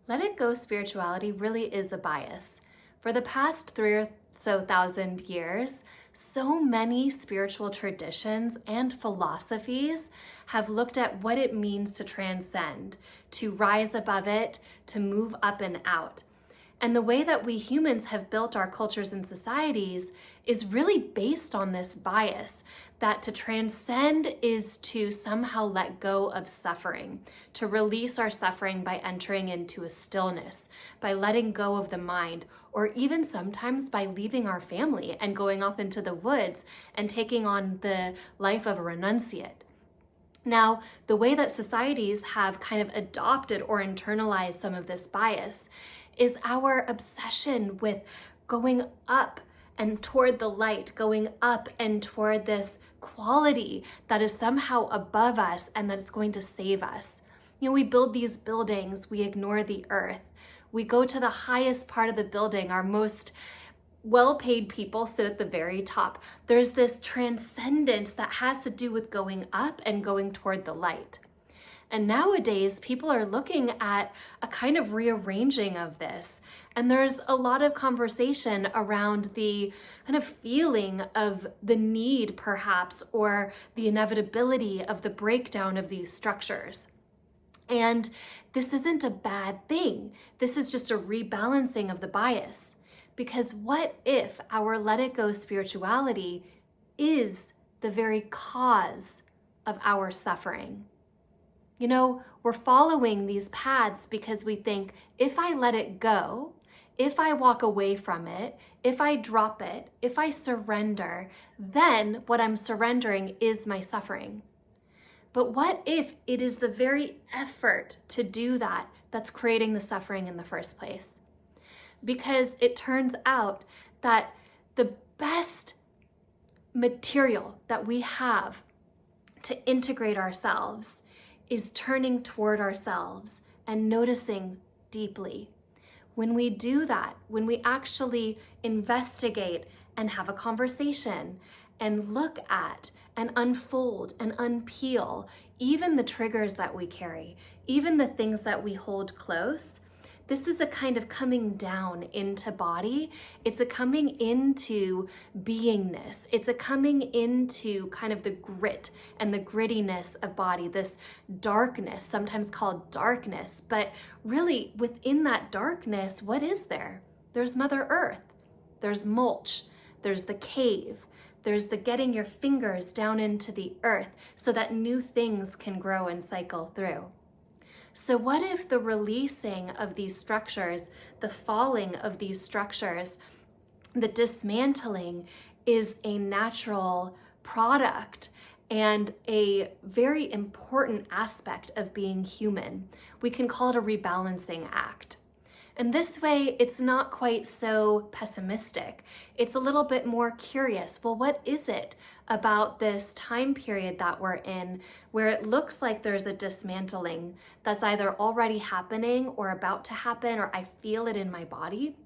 Let it go spirituality really is a bias. For the past 3,000 years, so many spiritual traditions and philosophies have looked at what it means to transcend, to rise above it, to move up and out. And the way that we humans have built our cultures and societies is really based on this bias that to transcend is to somehow let go of suffering, to release our suffering by entering into a stillness, by letting go of the mind, or even sometimes by leaving our family and going off into the woods and taking on the life of a renunciate. Now, the way that societies have kind of adopted or internalized some of this bias is our obsession with going up and toward the light, going up and toward this quality that is somehow above us and that is going to save us. You know, we build these buildings, we ignore the earth. We go to the highest part of the building, our most well-paid people sit at the very top. There's this transcendence that has to do with going up and going toward the light. And nowadays, people are looking at a kind of rearranging of this. And there's a lot of conversation around the kind of feeling of the need, perhaps, or the inevitability of the breakdown of these structures. And this isn't a bad thing. This is just a rebalancing of the bias. Because what if our let it go spirituality is the very cause of our suffering? You know, we're following these paths because we think if I let it go, if I walk away from it, if I drop it, if I surrender, then what I'm surrendering is my suffering. But what if it is the very effort to do that that's creating the suffering in the first place? Because it turns out that the best material that we have to integrate ourselves is turning toward ourselves and noticing deeply. When we do that, when we actually investigate and have a conversation and look at and unfold and unpeel even the triggers that we carry, even the things that we hold close, this is a kind of coming down into body. It's a coming into beingness. It's a coming into kind of the grit and the grittiness of body, this darkness, sometimes called darkness. But really within that darkness, what is there? There's Mother Earth, there's mulch, there's the cave, there's the getting your fingers down into the earth so that new things can grow and cycle through. So what if the releasing of these structures, the falling of these structures, the dismantling is a natural product and a very important aspect of being human? We can call it a rebalancing act. And this way, it's not quite so pessimistic. It's a little bit more curious. Well, what is it about this time period that we're in where it looks like there's a dismantling that's either already happening or about to happen, or I feel it in my body?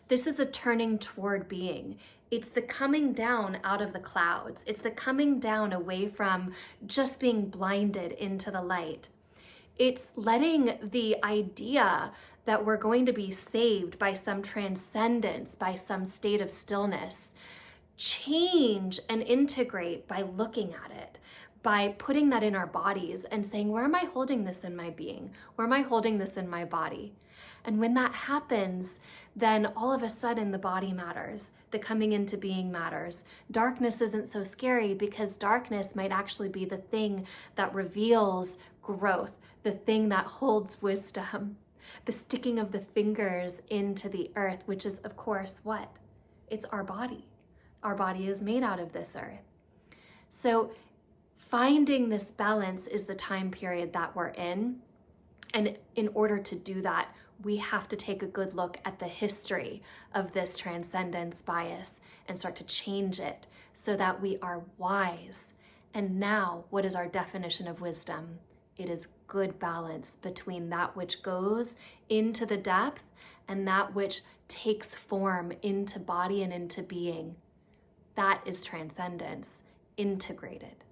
This is a turning toward being. It's the coming down out of the clouds. It's the coming down away from just being blinded into the light. It's letting the idea that we're going to be saved by some transcendence, by some state of stillness, change and integrate by looking at it, by putting that in our bodies and saying, where am I holding this in my being? Where am I holding this in my body? And when that happens, then all of a sudden the body matters. The coming into being matters. Darkness isn't so scary because darkness might actually be the thing that reveals growth, the thing that holds wisdom, the sticking of the fingers into the earth, which is, of course, what? It's our body. Our body is made out of this earth. So finding this balance is the time period that we're in. And in order to do that, we have to take a good look at the history of this transcendence bias and start to change it so that we are wise. And now, what is our definition of wisdom? It is good balance between that which goes into the depth and that which takes form into body and into being. That is transcendence integrated.